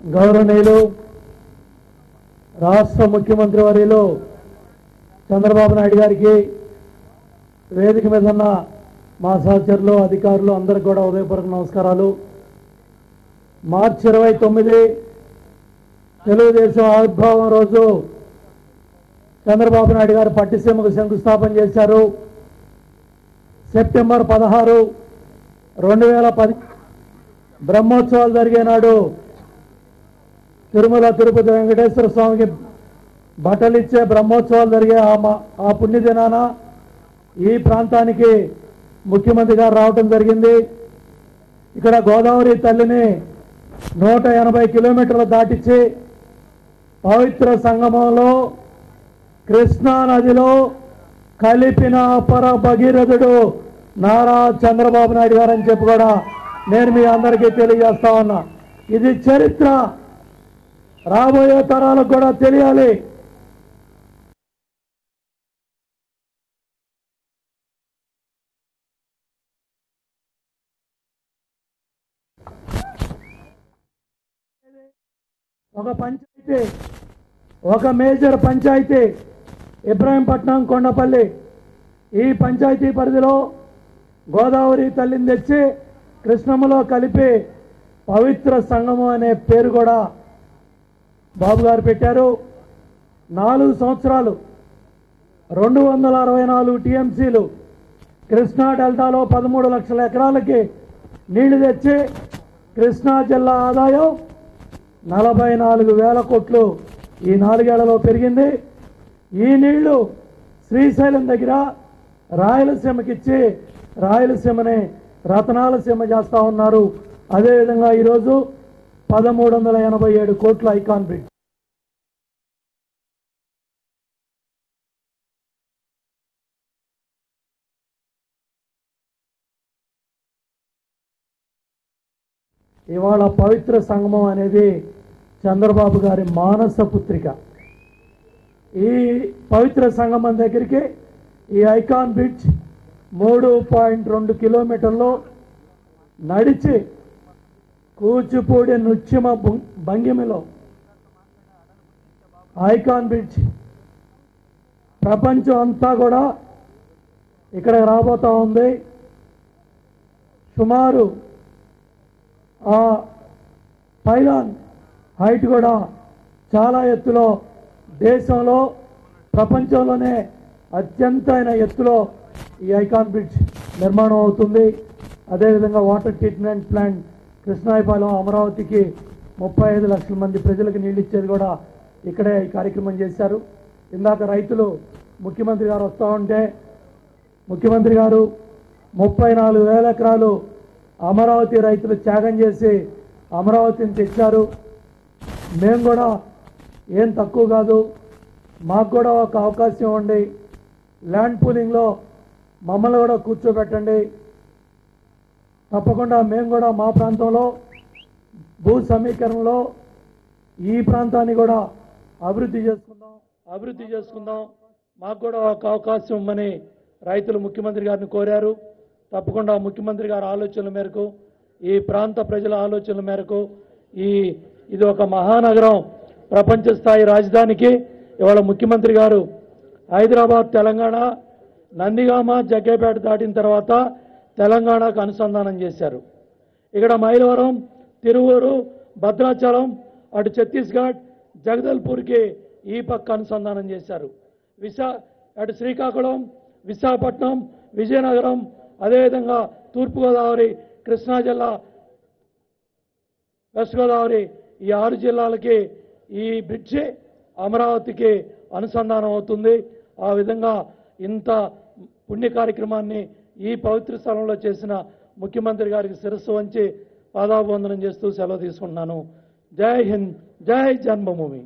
గౌరవనీయులు రాష్ట్ర ముఖ్యమంత్రి వర్యులు చంద్రబాబు నాయుడు గారికి వేదిక మీద ఉన్న మా సహచరులు అధికారులు అందరికీ కూడా ఉదయపూర్వక నమస్కారాలు. మార్చి 29 తెలుగుదేశం ఆవిర్భావం రోజు చంద్రబాబు నాయుడు గారు పట్టిసీమకు శంకుస్థాపన చేశారు. సెప్టెంబర్ 16, 2010 బ్రహ్మోత్సవాలు జరిగే నాడు తిరుమల తిరుపతి వెంకటేశ్వర స్వామికి బట్టలిచ్చే బ్రహ్మోత్సవాలు జరిగే ఆ పుణ్యదినాన ఈ ప్రాంతానికి ముఖ్యమంత్రి గారు రావడం జరిగింది. ఇక్కడ గోదావరి తల్లిని 180 కిలోమీటర్లు దాటించి పవిత్ర సంగమంలో కృష్ణా నదిలో కలిపిన అపర భగీరథుడు నారా చంద్రబాబు నాయుడు గారు అని చెప్పి కూడా నేను మీ అందరికీ తెలియజేస్తా ఉన్నా. ఇది చరిత్ర, రాబోయే తరాలకు కూడా తెలియాలి. ఒక మేజర్ పంచాయతీ ఇబ్రాహీంపట్నం కొండపల్లి, ఈ పంచాయతీ పరిధిలో గోదావరి తల్లిని తెచ్చి కృష్ణమ్మలో కలిపి పవిత్ర సంగమం అనే పేరు కూడా బాబు గారు పెట్టారు. 4 సంవత్సరాలు 264 టీఎంసీలు కృష్ణా డెల్టాలో 13 లక్షల ఎకరాలకి నీళ్లు తెచ్చి కృష్ణా జిల్లా ఆదాయం 44,000 కోట్లు ఈ 4 ఏళ్లలో పెరిగింది. ఈ నీళ్లు శ్రీశైలం దగ్గర రాయలసీమకిచ్చి రాయలసీమని రతనాల సీమ చేస్తా ఉన్నారు. అదేవిధంగా ఈరోజు 1387 కోట్ల ఐకాన్ బ్రిడ్జ్. ఇవాళ పవిత్ర సంగమం అనేది చంద్రబాబు గారి మానస పుత్రిక. ఈ పవిత్ర సంగమం దగ్గరికి ఈ ఐకాన్ బ్రిడ్జ్ 3.2 కిలోమీటర్లు నడిచి కూచిపూడి నృత్యమ భంగిమలో ఐకాన్ బ్రిడ్జ్ ప్రపంచం అంతా కూడా ఇక్కడ రాబోతా ఉంది. సుమారు ఆ పైలాన్ హైట్ కూడా చాలా ఎత్తులో, దేశంలో ప్రపంచంలోనే అత్యంతైన ఎత్తులో ఈ ఐకాన్ బ్రిడ్జ్ నిర్మాణం అవుతుంది. అదేవిధంగా వాటర్ ట్రీట్మెంట్ ప్లాంట్ కృష్ణాయపాలెం అమరావతికి 35 లక్షల మంది ప్రజలకు నీళ్ళు ఇచ్చేది కూడా ఇక్కడే ఈ కార్యక్రమం చేశారు. ఇందాక రైతులు ముఖ్యమంత్రి గారు వస్తూ ఉంటే ముఖ్యమంత్రి గారు 34,000 ఎకరాలు అమరావతి రైతులు త్యాగం చేసి అమరావతిని తెచ్చారు. మేము కూడా ఏం తక్కువ కాదు, మాకు కూడా ఒక అవకాశం ఇవ్వండి, ల్యాండ్ పూలింగ్లో మమ్మల్ని కూడా కూర్చోబెట్టండి, తప్పకుండా మేము కూడా మా ప్రాంతంలో భూ సమీకరణలో ఈ ప్రాంతాన్ని కూడా అభివృద్ధి చేసుకుందాం, మాకు కూడా ఒక అవకాశం ఇవ్వమని రైతులు ముఖ్యమంత్రి గారిని కోరారు. తప్పకుండా ముఖ్యమంత్రి గారి ఆలోచనల మేరకు, ఈ ప్రాంత ప్రజల ఆలోచనల మేరకు ఇది ఒక మహానగరం, ప్రపంచ స్థాయి రాజధానికి ఇవాళ ముఖ్యమంత్రి గారు హైదరాబాద్, తెలంగాణ, నందిగామ, జగ్గేపేట దాటిన తర్వాత తెలంగాణకు అనుసంధానం చేశారు. ఇక్కడ మైలవరం, తిరువూరు, భద్రాచలం, అటు ఛత్తీస్గఢ్, జగదల్పూర్కి ఈ పక్క అనుసంధానం చేశారు. అటు శ్రీకాకుళం, విశాఖపట్నం, విజయనగరం, అదేవిధంగా తూర్పుగోదావరి, కృష్ణా జిల్లా, వెస్ట్ గోదావరి, ఈ 6 జిల్లాలకి ఈ బ్రిడ్జి అమరావతికి అనుసంధానం అవుతుంది. ఆ విధంగా ఇంత పుణ్య కార్యక్రమాన్ని ఈ పవిత్ర స్థలంలో చేసిన ముఖ్యమంత్రి గారికి శిరస్సు వంచి పాదాభివందనం చేస్తూ సెలవు తీసుకుంటున్నాను. జై హింద్, జై జన్మభూమి.